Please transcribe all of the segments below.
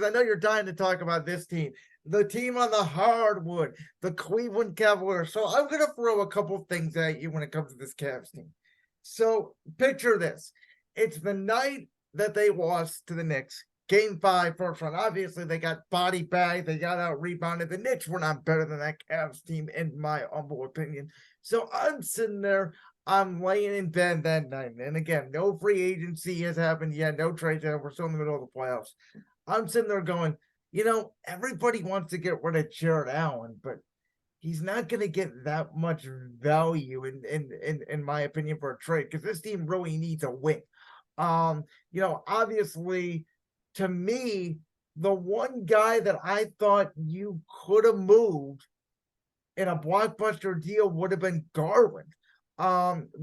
I know you're dying to talk about this team, the team on the hardwood, the Cleveland Cavaliers. So I'm going to throw a couple things at you when it comes to this Cavs team. So picture this. It's the night that they lost to the Knicks. Game 5, first round. Obviously, they got body bagged. They got out rebounded. The Knicks were not better than that Cavs team, in my humble opinion. So I'm sitting there. I'm laying in bed that night. And again, no free agency has happened yet. No trades. We're still in the middle of the playoffs. I'm sitting there going, everybody wants to get rid of Jared Allen, but he's not going to get that much value in my opinion for a trade because this team really needs a win. Obviously, to me, the one guy that I thought you could have moved in a blockbuster deal would have been Garland.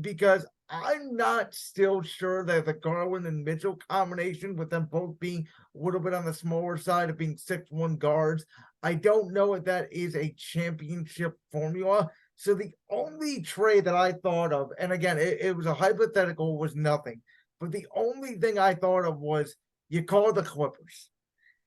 Because I'm not still sure that the Garland and Mitchell combination, with them both being a little bit on the smaller side of being 6'1" guards, I don't know if that is a championship formula. So the only trade that I thought of, and again, it was a hypothetical, was nothing. But the only thing I thought of was you call the Clippers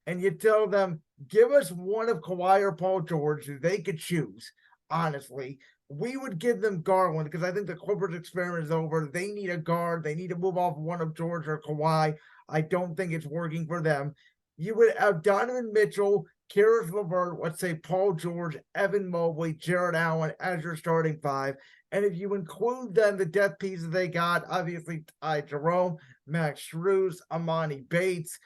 and you tell them, give us one of Kawhi or Paul George who they could choose, honestly. We would give them Garland because I think the Clippers experiment is over. They need a guard. They need to move off one of George or Kawhi. I don't think it's working for them. You would have Donovan Mitchell, Karis LeVert, let's say Paul George, Evan Mobley, Jared Allen as your starting 5. And if you include then the depth pieces they got, obviously Ty Jerome, Max Strus, Amani Bates,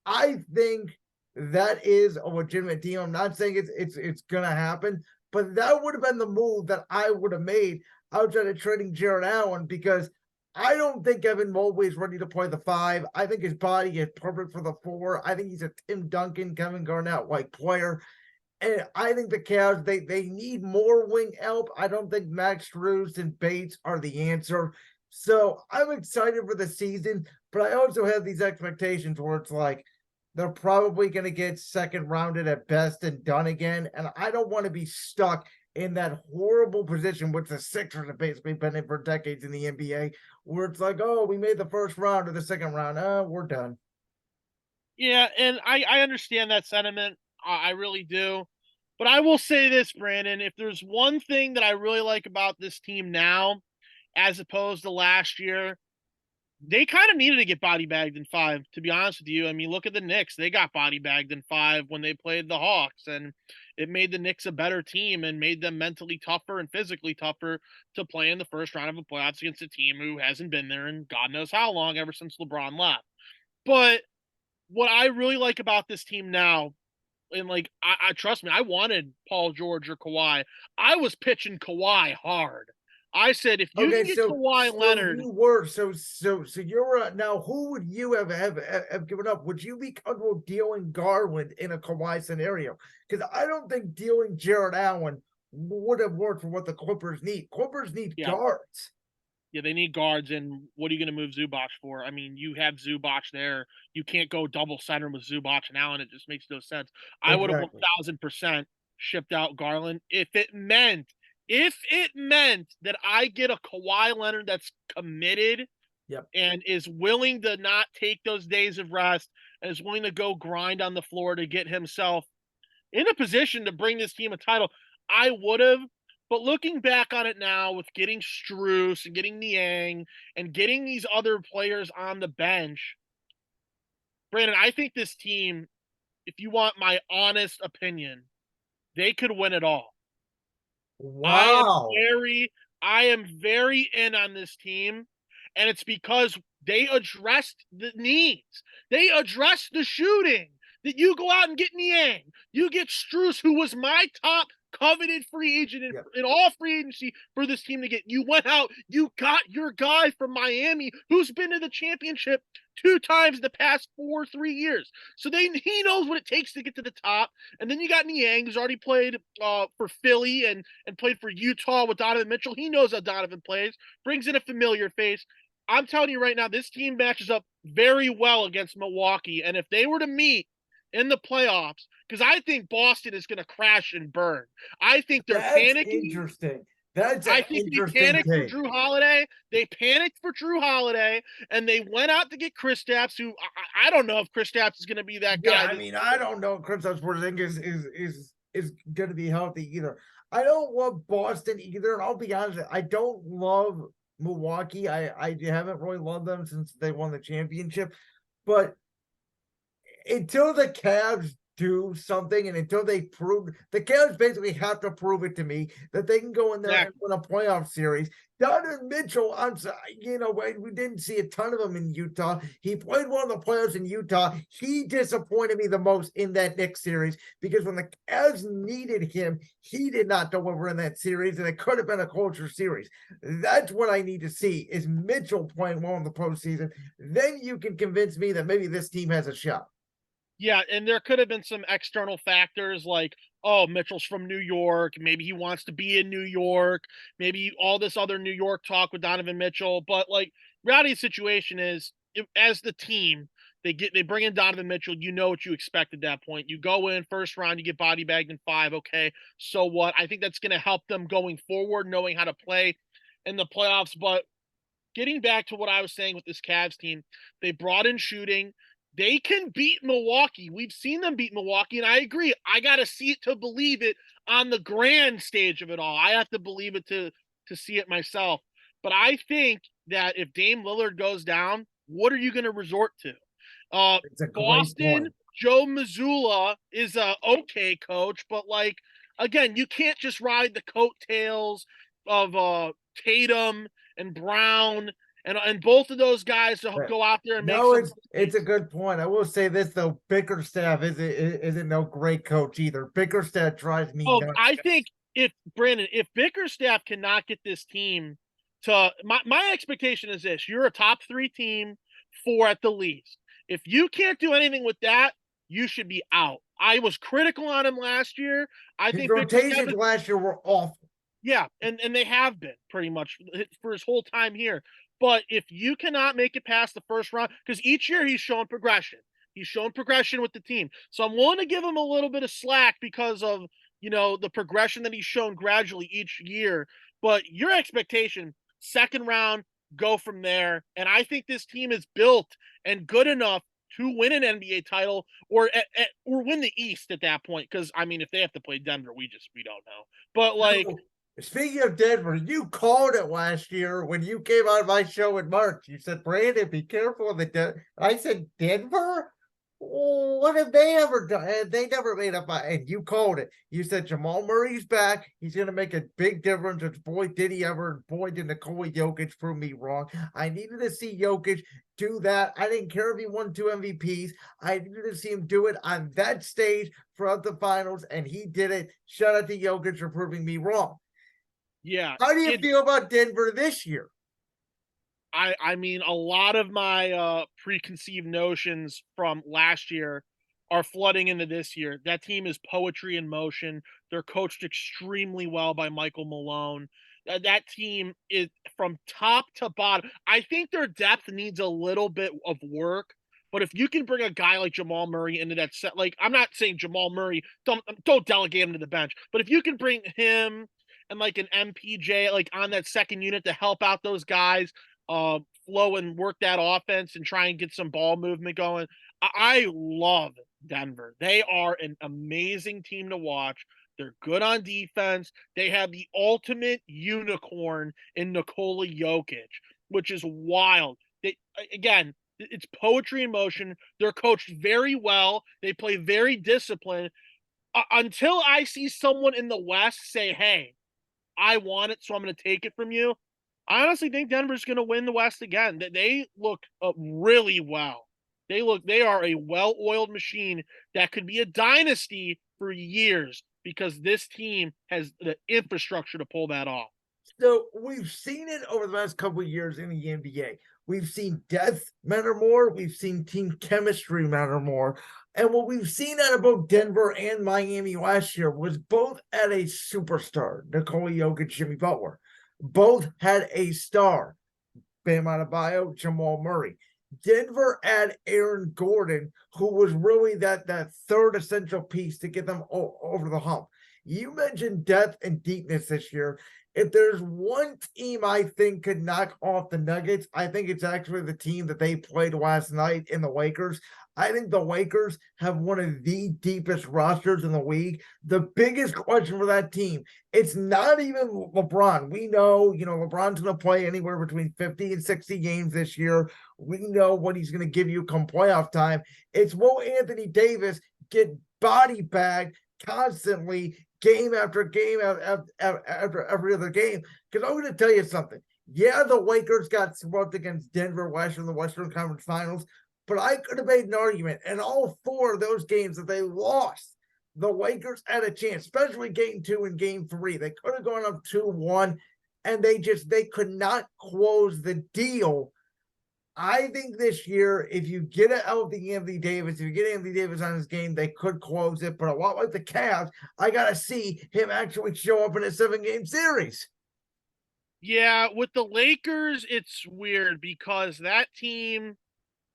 I think that is a legitimate deal. I'm not saying it's gonna happen, but that would have been the move that I would have made outside of trading Jared Allen because I don't think Evan Mobley is ready to play the 5. I think his body is perfect for the 4. I think he's a Tim Duncan, Kevin Garnett-like player. And I think the Cavs, they need more wing help. I don't think Max Strus and Bates are the answer. So I'm excited for the season, but I also have these expectations where it's like they're probably going to get second rounded at best and done again. And I don't want to be stuck in that horrible position, which the Sixers have basically been in for decades in the NBA, where it's like, oh, we made the first round or the second round. We're done. Yeah, and I understand that sentiment. I really do. But I will say this, Brandon, if there's one thing that I really like about this team now, as opposed to last year, they kind of needed to get body bagged in 5, to be honest with you. I mean, look at the Knicks. They got body bagged in 5 when they played the Hawks, and it made the Knicks a better team and made them mentally tougher and physically tougher to play in the first round of the playoffs against a team who hasn't been there in God knows how long, ever since LeBron left. But what I really like about this team now, and I trust me, I wanted Paul George or Kawhi. I was pitching Kawhi hard. I said, if you Okay, can get Kawhi Leonard, you're now. Who would you have given up? Would you be comfortable dealing Garland in a Kawhi scenario? Because I don't think dealing Jared Allen would have worked for what the Clippers need. Clippers need yeah, guards. yeah, they need guards. And what are you going to move Zubac for? I mean, you have Zubac there. You can't go double center with Zubac and Allen. It just makes no sense. I would have Exactly. 1,000% shipped out Garland if it meant that I get a Kawhi Leonard that's committed. Yep. And is willing to not take those days of rest and is willing to go grind on the floor to get himself in a position to bring this team a title, I would have. But looking back on it now with getting Strus and getting Niang and getting these other players on the bench, Brandon, I think this team, if you want my honest opinion, they could win it all. I am Wow. very, I am very in on this team, and it's because they addressed the needs. They addressed the shooting. That you go out and get Niang, you get Strus, who was my top coveted free agent Yep. in all free agency for this team to get. You went out, you got your guy from Miami, who's been to the championship 2 times the past 3 years. So he knows what it takes to get to the top. And then you got Niang, who's already played for Philly and played for Utah with Donovan Mitchell. He knows how Donovan plays, brings in a familiar face. I'm telling you right now, this team matches up very well against Milwaukee. And if they were to meet in the playoffs, because I think Boston is going to crash and burn. I think they're That's panicking. interesting. That's an I think they interesting panicked for take. Drew Holiday. They panicked for Drew Holiday, and they went out to get Kristaps, who I don't know if Kristaps is going to be that Yeah, guy. I mean, I don't know if Kristaps Porzingis is going to be healthy either. I don't love Boston either, and I'll be honest, I don't love Milwaukee. I haven't really loved them since they won the championship, but until the Cavs do something and until they prove the Cavs basically have to prove it to me that they can go in there and Exactly. win a playoff series. Donovan Mitchell, I'm sorry, we didn't see a ton of him in Utah. He played one of the players in Utah. He disappointed me the most in that Knicks series because when the Cavs needed him, he did not deliver in that series, and it could have been a closer series. That's what I need to see is Mitchell playing well in the postseason. Then you can convince me that maybe this team has a shot. Yeah, and there could have been some external factors like, oh, Mitchell's from New York. Maybe he wants to be in New York. Maybe all this other New York talk with Donovan Mitchell. But like, reality of the situation is, as the team, they bring in Donovan Mitchell. You know what you expect at that point. You go in first round, you get body bagged in 5. Okay, so what? I think that's going to help them going forward, knowing how to play in the playoffs. But getting back to what I was saying with this Cavs team, they brought in shooting. They can beat Milwaukee. We've seen them beat Milwaukee, and I agree. I got to see it to believe it on the grand stage of it all. I have to believe it to see it myself. But I think that if Dame Lillard goes down, what are you going to resort to? It's a great Boston, point. Joe Mazzulla is a okay coach, but like again, you can't just ride the coattails of Tatum and Brown and both of those guys to But go out there and make no, some it's a plays. good point. I will say this though, Bickerstaff isn't no great coach either. Bickerstaff drives me Oh, nuts. I think if Brandon, if Bickerstaff cannot get this team to my expectation is this: you're a top 3 team, 4 at the least. If you can't do anything with that, you should be out. I was critical on him last year. I His think Bickerstaff rotations is, last year were awful. yeah, and they have been pretty much for his whole time here. But if you cannot make it past the first round, because each year he's shown progression. He's shown progression with the team. So I'm willing to give him a little bit of slack because of, the progression that he's shown gradually each year. But your expectation, second round, go from there. And I think this team is built and good enough to win an NBA title or win the East at that point. Because I mean, if they have to play Denver, we don't know. But like, So, speaking of Denver, you called it last year when you came on my show in March. You said, Brandon, be careful of the I said, Denver? Oh, what have they ever done? They never made up. And you called it. You said Jamal Murray's back. He's going to make a big difference. Which boy, did he ever. Boy, did Nikola Jokic prove me wrong. I needed to see Jokic do that. I didn't care if he won 2 MVPs. I needed to see him do it on that stage throughout the finals, and he did it. Shout out to Jokic for proving me wrong. yeah, How do you feel about Denver this year? I mean, a lot of my preconceived notions from last year are flooding into this year. That team is poetry in motion. They're coached extremely well by Michael Malone. That team is from top to bottom. I think their depth needs a little bit of work. But if you can bring a guy like Jamal Murray into that set, like I'm not saying Jamal Murray, don't delegate him to the bench, but if you can bring him and like an MPJ like on that second unit to help out those guys, flow and work that offense and try and get some ball movement going. I love Denver. They are an amazing team to watch. They're good on defense. They have the ultimate unicorn in Nikola Jokic, which is wild. Again, it's poetry in motion. They're coached very well. They play very disciplined. Until I see someone in the West say, hey, I want it, so I'm going to take it from you. I honestly think Denver's going to win the West again. They look really well. They are a well-oiled machine that could be a dynasty for years because this team has the infrastructure to pull that off. So we've seen it over the last couple of years in the NBA. We've seen depth matter more. We've seen team chemistry matter more. And what we've seen out of both Denver and Miami last year was both at a superstar, Nikola Jokic, Jimmy Butler. Both had a star, Bam Adebayo, Jamal Murray. Denver had Aaron Gordon, who was really that third essential piece to get them over the hump. You mentioned depth and deepness this year. if there's one team I think could knock off the Nuggets, I think it's actually the team that they played last night in the Lakers. I think the Lakers have one of the deepest rosters in the league. The biggest question for that team, it's not even LeBron. We know, LeBron's going to play anywhere between 50 and 60 games this year. We know what he's going to give you come playoff time. It's will Anthony Davis get body bagged constantly, game after game after every other game? Because I'm going to tell you something. Yeah, the Lakers got swept against Denver West in the Western Conference Finals, but I could have made an argument in all 4 of those games that they lost. The Lakers had a chance, especially game 2 and game 3. They could have gone up 2-1, and they could not close the deal. I think this year, if you get a healthy Anthony Davis, if you get Anthony Davis on his game, they could close it. But a lot like the Cavs, I got to see him actually show up in a 7-game series. Yeah, with the Lakers, it's weird because that team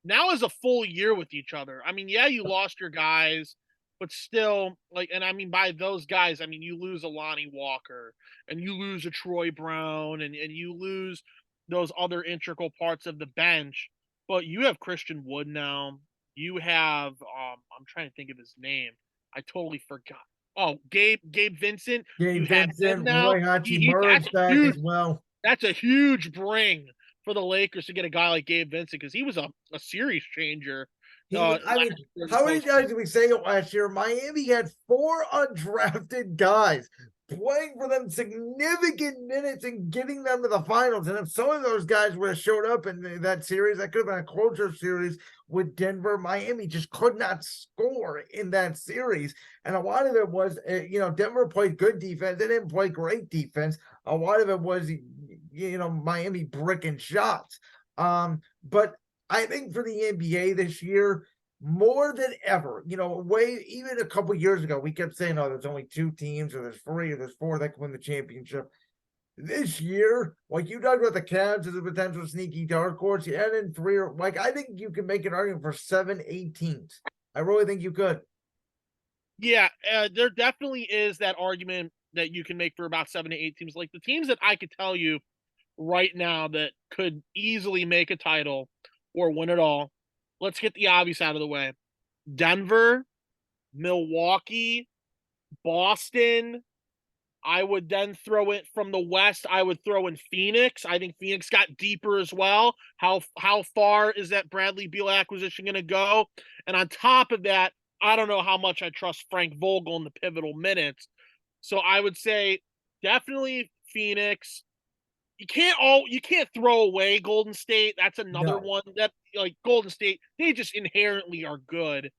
now is a full year with each other. I mean, yeah, you lost your guys, but still, and I mean, by those guys, I mean, you lose a Lonnie Walker and you lose a Troy Brown and you lose those other integral parts of the bench. But you have Christian Wood now. You have, I'm trying to think of his name. I totally forgot. Oh, Gabe Vincent. You Gabe have him Vincent, now. Roy Hachimura's back as well. That's a huge bring for the Lakers to get a guy like Gabe Vincent because he was a series changer. I mean, how many guys did we say it last year? Miami had 4 undrafted guys playing for them significant minutes and getting them to the finals. And if some of those guys would have showed up in that series, that could have been a closer series with Denver. Miami just could not score in that series. And a lot of it was, Denver played good defense. They didn't play great defense. A lot of it was, Miami bricking shots. But I think for the NBA this year, more than ever, even a couple years ago, we kept saying, there's only 2 teams, or there's 3, or there's 4 that can win the championship. This year, like you talked about the Cavs as a potential sneaky dark horse, you add in 3, or I think you can make an argument for 7, 8 teams. I really think you could. Yeah, there definitely is that argument that you can make for about 7 to 8 teams. Like the teams that I could tell you right now that could easily make a title or win it all. Let's get the obvious out of the way. Denver, Milwaukee, Boston. I would then throw it from the West. I would throw in Phoenix. I think Phoenix got deeper as well. How far is that Bradley Beal acquisition going to go? And on top of that, I don't know how much I trust Frank Vogel in the pivotal minutes. So I would say definitely Phoenix. You can't throw away Golden State. That's another one that Golden State, they just inherently are good.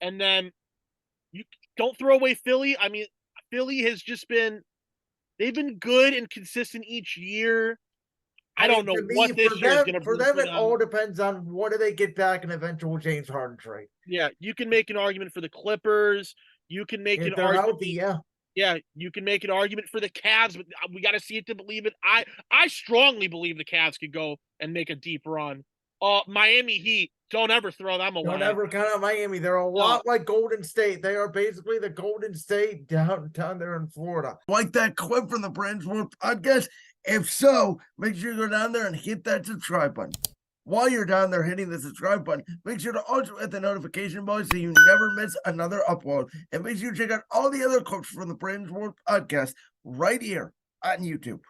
And then you don't throw away Philly. I mean, Philly has just they've been good and consistent each year. I don't know what this year is going to bring for them. It all depends on what do they get back in eventual James Harden trade. Yeah, you can make an argument for the Clippers. You can make an argument. Healthy, yeah. Yeah, you can make an argument for the Cavs, but we got to see it to believe it. I strongly believe the Cavs could go and make a deep run. Miami Heat, don't ever throw them away. Don't ever count out Miami. They're a lot like Golden State. They are basically the Golden State down there in Florida. Like that clip from the Brands World podcast? If so, make sure you go down there and hit that subscribe button. While you're down there hitting the subscribe button, make sure to also hit the notification bell so you never miss another upload. And make sure you check out all the other clips from the Brands World podcast right here on YouTube.